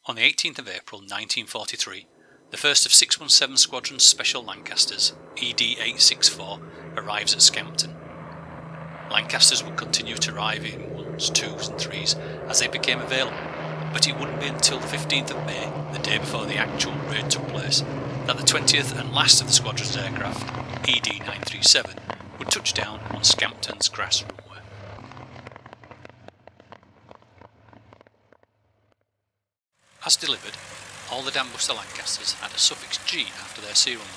On the 18th of April 1943, the first of 617 Squadron's Special Lancasters, ED-864, arrives at Scampton. Lancasters would continue to arrive in 1s, 2s and 3s as they became available, but it wouldn't be until the 15th of May, the day before the actual raid took place, that the 20th and last of the squadron's aircraft, ED-937, would touch down on Scampton's grass runway. As delivered, all the Dambuster Lancasters had a suffix G after their serial number.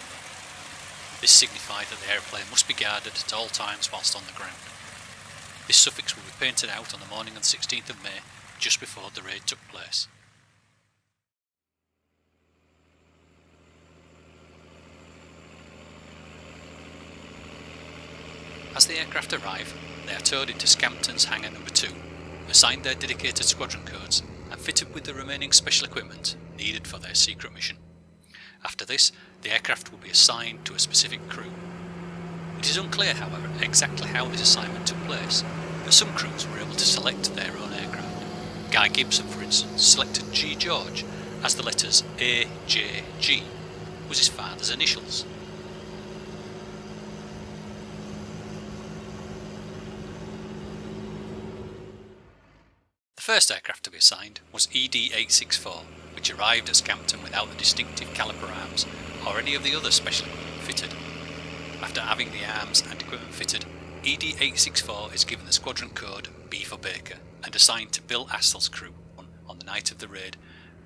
This signified that the aeroplane must be guarded at all times whilst on the ground. This suffix will be painted out on the morning of the 16th of May, just before the raid took place. As the aircraft arrive, they are towed into Scampton's Hangar No. 2, assigned their dedicated squadron codes and fitted with the remaining special equipment needed for their secret mission. After this, the aircraft will be assigned to a specific crew. It is unclear, however, exactly how this assignment took place, but some crews were able to select their own aircraft. Guy Gibson, for instance, selected G. George as the letters AJG was his father's initials. The first aircraft to be assigned was ED-864, which arrived at Scampton without the distinctive caliper arms or any of the other special equipment fitted. After having the arms and equipment fitted, ED-864 is given the squadron code B for Baker and assigned to Bill Assel's crew. On the night of the raid,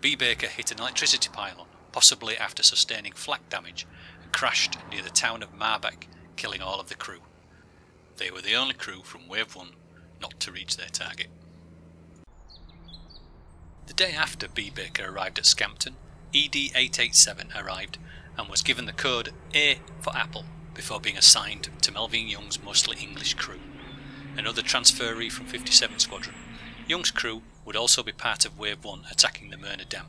B. Baker hit an electricity pylon, possibly after sustaining flak damage, and crashed near the town of Marbach, killing all of the crew. They were the only crew from Wave 1 not to reach their target. The day after B. Baker arrived at Scampton, ED-887 arrived and was given the code A for Apple before being assigned to Melvin Young's mostly English crew. Another transferee from 57 Squadron, Young's crew would also be part of Wave 1 attacking the Myrna Dam.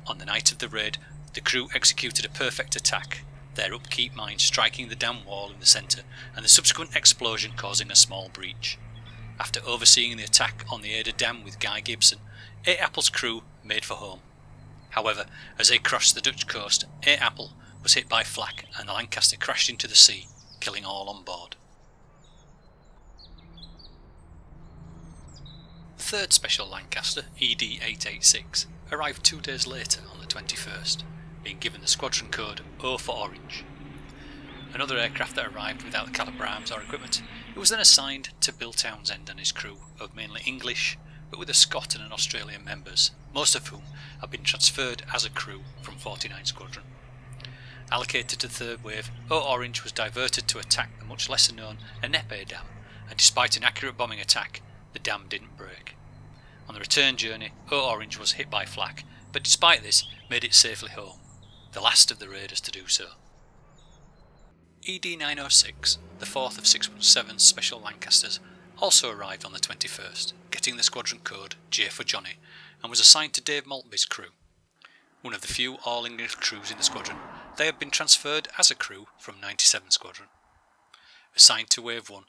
On the night of the raid, the crew executed a perfect attack, their upkeep mine striking the dam wall in the centre and the subsequent explosion causing a small breach. After overseeing the attack on the Ada Dam with Guy Gibson, A. Apple's crew made for home. However, as they crossed the Dutch coast, A. Apple was hit by flak and the Lancaster crashed into the sea, killing all on board. The third Special Lancaster, ED-886, arrived 2 days later on the 21st, being given the squadron code O for Orange. Another aircraft that arrived without the caliper arms or equipment, it was then assigned to Bill Townsend and his crew of mainly English, but with a Scot and an Australian members, most of whom have been transferred as a crew from 49 Squadron. Allocated to the third wave, O Orange was diverted to attack the much lesser known Enepe Dam, and despite an accurate bombing attack, the dam didn't break. On the return journey, O Orange was hit by flak, but despite this made it safely home, the last of the raiders to do so. ED-906, the fourth of 617 Special Lancasters, also arrived on the 21st, getting the squadron code J for Johnny, and was assigned to Dave Maltby's crew. One of the few all-English crews in the squadron, they had been transferred as a crew from 97 Squadron. Assigned to Wave 1,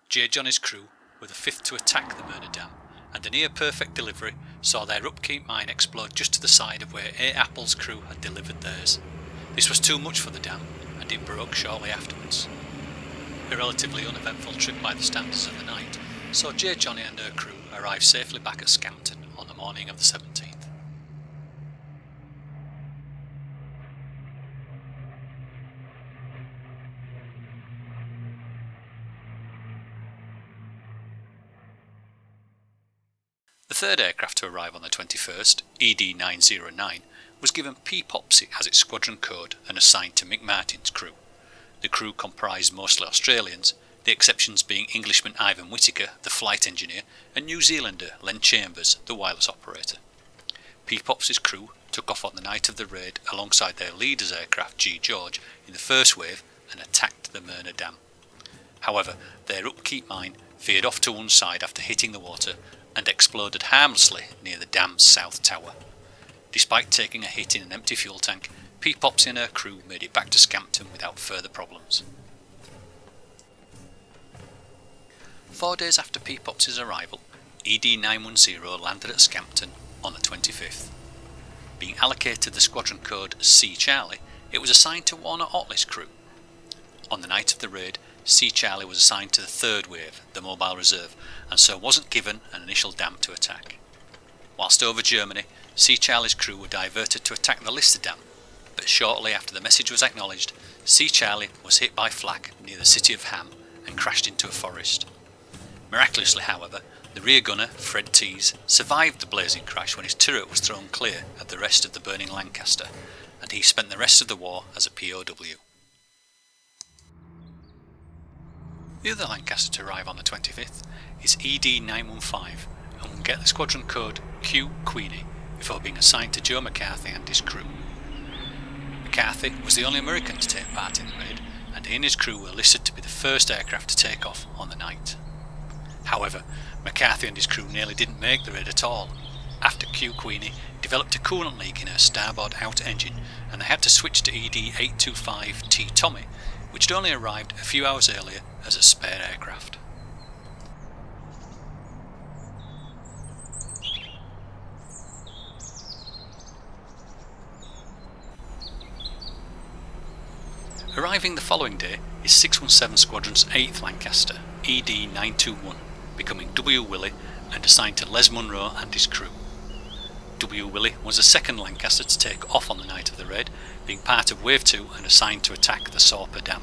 J. Johnny's crew were the fifth to attack the Myrna Dam, and a near-perfect delivery saw their upkeep mine explode just to the side of where A. Apple's crew had delivered theirs. This was too much for the dam, and it broke shortly afterwards. A relatively uneventful trip by the standards of the night, saw J. Johnny and her crew arrive safely back at Scampton on the morning of the 17th. The third aircraft to arrive on the 21st, ED-909, was given P. Popsy as its squadron code and assigned to Mick Martin's crew. The crew comprised mostly Australians, the exceptions being Englishman Ivan Whittaker, the flight engineer, and New Zealander Len Chambers, the wireless operator. P. Popsy's crew took off on the night of the raid alongside their leader's aircraft G. George in the first wave and attacked the Myrna Dam. However, their upkeep mine veered off to one side after hitting the water and exploded harmlessly near the dam's south tower. Despite taking a hit in an empty fuel tank, P. Popsy and her crew made it back to Scampton without further problems. 4 days after P. Popsy's arrival, ED-910 landed at Scampton on the 25th. Being allocated the squadron code C Charlie, it was assigned to Warner Otley's crew. On the night of the raid, C Charlie was assigned to the third wave, the mobile reserve, and so wasn't given an initial dam to attack. Whilst over Germany, C Charlie's crew were diverted to attack the Lister Dam, but shortly after the message was acknowledged, C Charlie was hit by flak near the city of Ham and crashed into a forest. Miraculously, however, the rear gunner, Fred Tees, survived the blazing crash when his turret was thrown clear of the rest of the burning Lancaster, and he spent the rest of the war as a POW. The other Lancaster to arrive on the 25th is ED915 and will get the squadron code Q Queenie before being assigned to Joe McCarthy and his crew. McCarthy was the only American to take part in the raid, and he and his crew were listed to be the first aircraft to take off on the night. However, McCarthy and his crew nearly didn't make the raid at all, after Q Queenie developed a coolant leak in her starboard outer engine and they had to switch to ED825 T Tommy, which had only arrived a few hours earlier as a spare aircraft. Arriving the following day is 617 Squadron's 8th Lancaster, ED921, becoming WWII and assigned to Les Munro and his crew. WWII was the second Lancaster to take off on the night of the raid, being part of Wave 2 and assigned to attack the Sorpe Dam.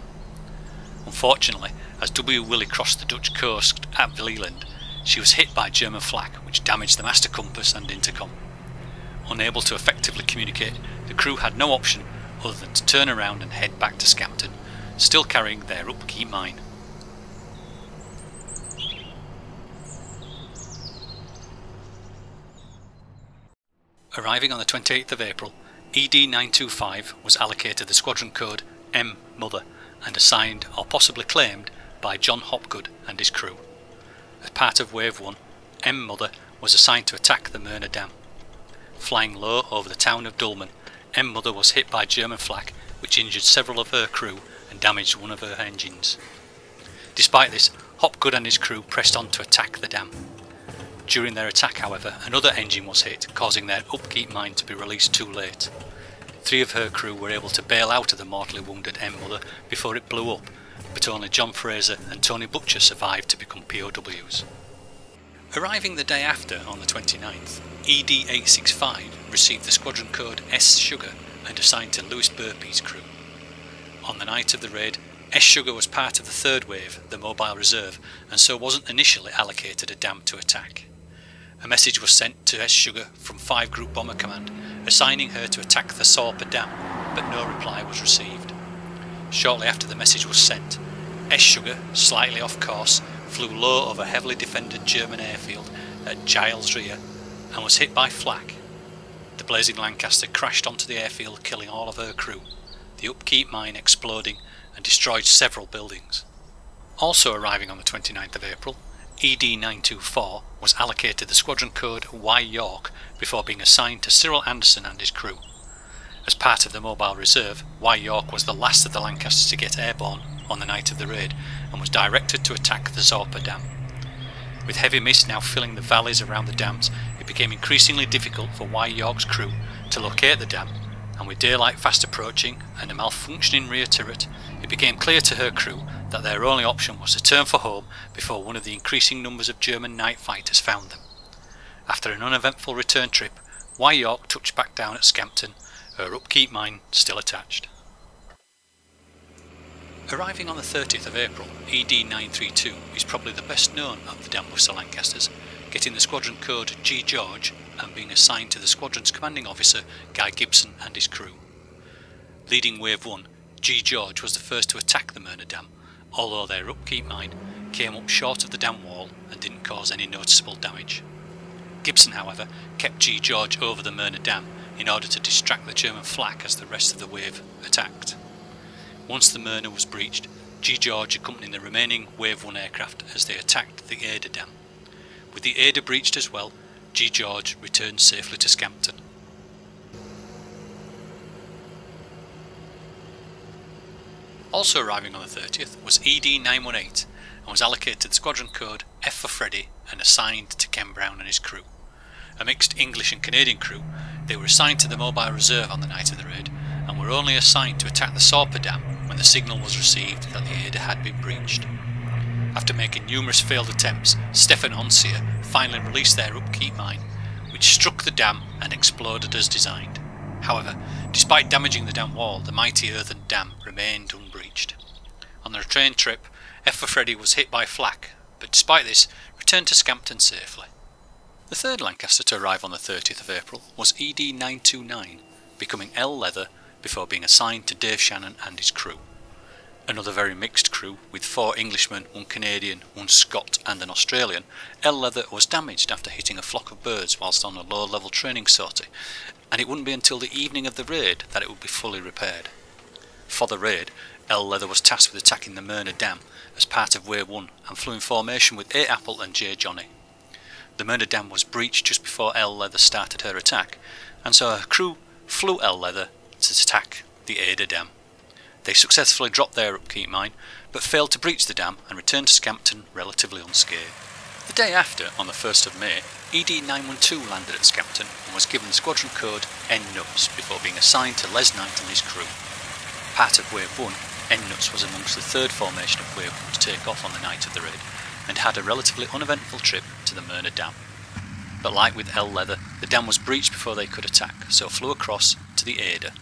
Unfortunately, as WWII crossed the Dutch coast at Vlieland, she was hit by German flak which damaged the master compass and intercom. Unable to effectively communicate, the crew had no option other than to turn around and head back to Scampton, still carrying their upkeep mine. Arriving on the 28th of April, ED925 was allocated the squadron code M Mother and assigned or possibly claimed by John Hopgood and his crew. As part of Wave 1, M Mother was assigned to attack the Myrna Dam. Flying low over the town of Dulman, M Mother was hit by German flak which injured several of her crew and damaged one of her engines. Despite this, Hopgood and his crew pressed on to attack the dam. During their attack, however, another engine was hit, causing their upkeep mine to be released too late. 3 of her crew were able to bail out of the mortally wounded M Mother before it blew up, but only John Fraser and Tony Butcher survived to become POWs. Arriving the day after, on the 29th, ED865 received the squadron code S Sugar and assigned to Lewis Burpee's crew. On the night of the raid, S Sugar was part of the third wave, the mobile reserve, and so wasn't initially allocated a dam to attack. A message was sent to S Sugar from 5 Group Bomber Command, assigning her to attack the Sorpe Dam, but no reply was received. Shortly after the message was sent, S Sugar, slightly off course, flew low over a heavily defended German airfield at Giles Rear and was hit by flak. The blazing Lancaster crashed onto the airfield, killing all of her crew, the upkeep mine exploding and destroyed several buildings. Also arriving on the 29th of April, ED924 was allocated the squadron code Y York before being assigned to Cyril Anderson and his crew. As part of the mobile reserve, Y York was the last of the Lancasters to get airborne on the night of the raid and was directed to attack the Sorpe Dam. With heavy mist now filling the valleys around the dams, it became increasingly difficult for Y York's crew to locate the dam, and with daylight fast approaching and a malfunctioning rear turret, it became clear to her crew that their only option was to turn for home before one of the increasing numbers of German night fighters found them. After an uneventful return trip, Y York touched back down at Scampton, her upkeep mine still attached. Arriving on the 30th of April, ED932 is probably the best known of the Dambuster Lancasters, getting the squadron code G George and being assigned to the squadron's commanding officer Guy Gibson and his crew. Leading Wave 1, G George was the first to attack the Myrna Dam, although their upkeep mine came up short of the dam wall and didn't cause any noticeable damage. Gibson, however, kept G George over the Myrna Dam in order to distract the German flak as the rest of the wave attacked. Once the Myrna was breached, G George accompanied the remaining Wave 1 aircraft as they attacked the Ada Dam. With the Ada breached as well, G George returned safely to Scampton. Also arriving on the 30th was ED918 and was allocated the squadron code F for Freddy and assigned to Ken Brown and his crew. a mixed English and Canadian crew, they were assigned to the mobile reserve on the night of the raid, and were only assigned to attack the Sorpe Dam when the signal was received that the Ada had been breached. After making numerous failed attempts, Stefan and Onsia finally released their upkeep mine, which struck the dam and exploded as designed. However, despite damaging the dam wall, the mighty earthen dam remained unbreached. On their return trip, F for Freddy was hit by flak, but despite this, returned to Scampton safely. The third Lancaster to arrive on the 30th of April was ED929, becoming L Leather before being assigned to Dave Shannon and his crew. Another very mixed crew, with 4 Englishmen, 1 Canadian, 1 Scot and an Australian, L Leather was damaged after hitting a flock of birds whilst on a low-level training sortie, and it wouldn't be until the evening of the raid that it would be fully repaired. For the raid, L Leather was tasked with attacking the Myrna Dam as part of Wave 1 and flew in formation with A Apple and J Johnny. The Myrna Dam was breached just before L Leather started her attack, and so her crew flew L Leather to attack the Ada Dam. They successfully dropped their upkeep mine, but failed to breach the dam and returned to Scampton relatively unscathed. The day after, on the 1st of May, ED912 landed at Scampton and was given the squadron code N-Nuts before being assigned to Les Knight and his crew. Part of Wave 1, N-Nuts was amongst the 3rd formation of Wave 1 to take off on the night of the raid, and had a relatively uneventful trip to the Myrna Dam. But like with L Leather, the dam was breached before they could attack, so flew across to the Ada.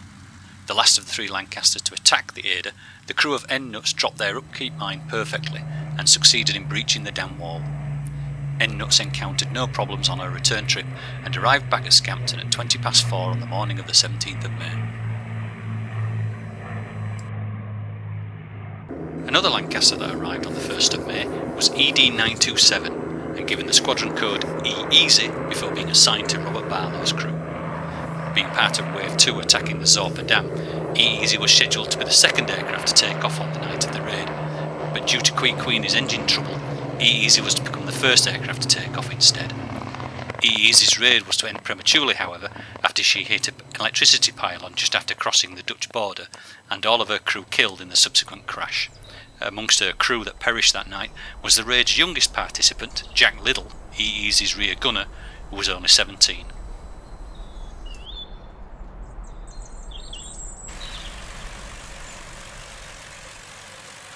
The last of the 3 Lancasters to attack the Ada, the crew of N-Nuts dropped their upkeep mine perfectly and succeeded in breaching the dam wall. N-Nuts encountered no problems on her return trip and arrived back at Scampton at 20 past 4 on the morning of the 17th of May. Another Lancaster that arrived on the 1st of May was ED927 and given the squadron code E-Easy before being assigned to Robert Barlow's crew. Being part of Wave 2 attacking the Sorpe Dam, E-Easy was scheduled to be the 2nd aircraft to take off on the night of the raid, but due to Queenie's engine trouble, E-Easy was to become the 1st aircraft to take off instead. E-Easy's raid was to end prematurely, however, after she hit an electricity pylon just after crossing the Dutch border, and all of her crew killed in the subsequent crash. Amongst her crew that perished that night was the raid's youngest participant, Jack Liddell, E-Easy's rear gunner, who was only 17.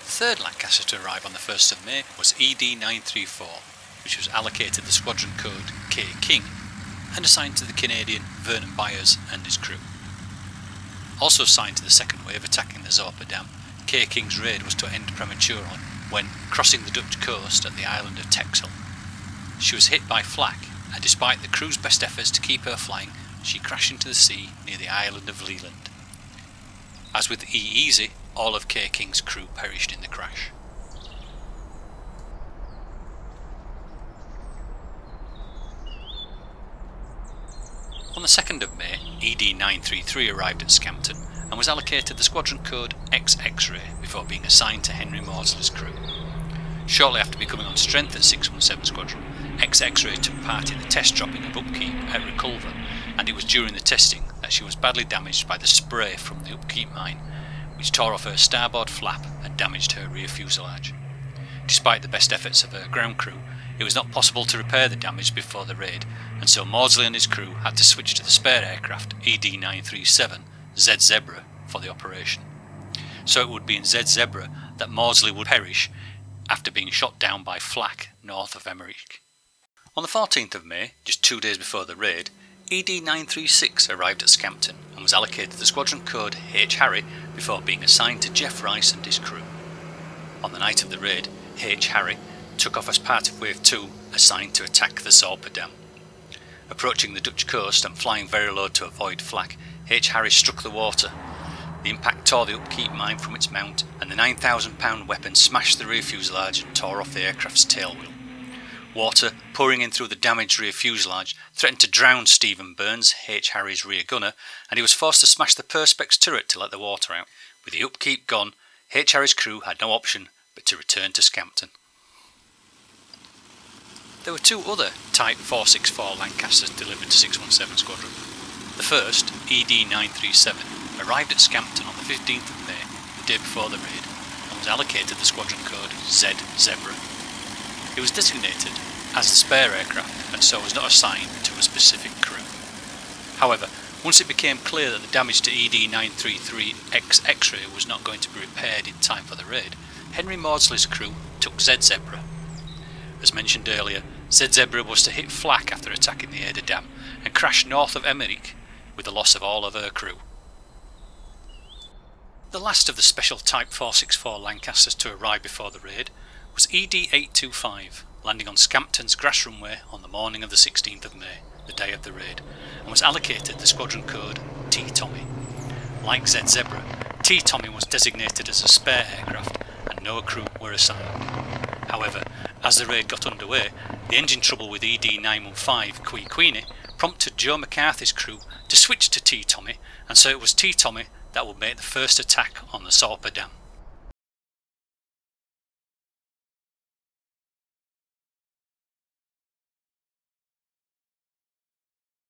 The third Lancaster to arrive on the 1st of May was ED934, which was allocated the squadron code K King and assigned to the Canadian Vernon Byers and his crew. Also assigned to the 2nd wave attacking the Sorpe Dam, K King's raid was to end prematurely when crossing the Dutch coast at the island of Texel. She was hit by flak, and despite the crew's best efforts to keep her flying, she crashed into the sea near the island of Leland. As with E-Easy, all of K King's crew perished in the crash. On the 2nd of May, ED933 arrived at Scampton and was allocated the squadron code X-X-Ray before being assigned to Henry Maudsley's crew. Shortly after becoming on strength at 617 Squadron, X-X-Ray took part in the test dropping of upkeep at Reculver, and it was during the testing that she was badly damaged by the spray from the upkeep mine, which tore off her starboard flap and damaged her rear fuselage. Despite the best efforts of her ground crew, it was not possible to repair the damage before the raid, and so Maudsley and his crew had to switch to the spare aircraft ED937 Z Zebra for the operation. So it would be in Z Zebra that Maudsley would perish after being shot down by flak north of Emmerich. On the 14th of May, just 2 days before the raid, ED936 arrived at Scampton and was allocated the squadron code H Harry before being assigned to Jeff Rice and his crew. On the night of the raid, H Harry took off as part of Wave 2 assigned to attack the Sorpe Dam. Approaching the Dutch coast and flying very low to avoid flak, H Harry struck the water. The impact tore the upkeep mine from its mount, and the 9,000-pound weapon smashed the rear fuselage and tore off the aircraft's tailwheel. Water, pouring in through the damaged rear fuselage, threatened to drown Stephen Burns, H Harry's rear gunner, and he was forced to smash the Perspex turret to let the water out. With the upkeep gone, H Harry's crew had no option but to return to Scampton. There were 2 other Type 464 Lancasters delivered to 617 Squadron. The first, ED937, arrived at Scampton on the 15th of May, the day before the raid, and was allocated the squadron code Z Zebra. It was designated as the spare aircraft and so was not assigned to a specific crew. However, once it became clear that the damage to ED-933X X-ray was not going to be repaired in time for the raid, Henry Maudsley's crew took Z-Zebra. As mentioned earlier, Z-Zebra was to hit flak after attacking the Eder Dam and crash north of Emmerich with the loss of all of her crew. The last of the special Type 464 Lancasters to arrive before the raid was ED-825, landing on Scampton's grass runway on the morning of the 16th of May, the day of the raid, and was allocated the squadron code T-Tommy. Like Z-Zebra, T-Tommy was designated as a spare aircraft and no crew were assigned. However, as the raid got underway, the engine trouble with ED-915 Quee Queenie prompted Joe McCarthy's crew to switch to T-Tommy, and so it was T-Tommy that would make the first attack on the Sorpe Dam.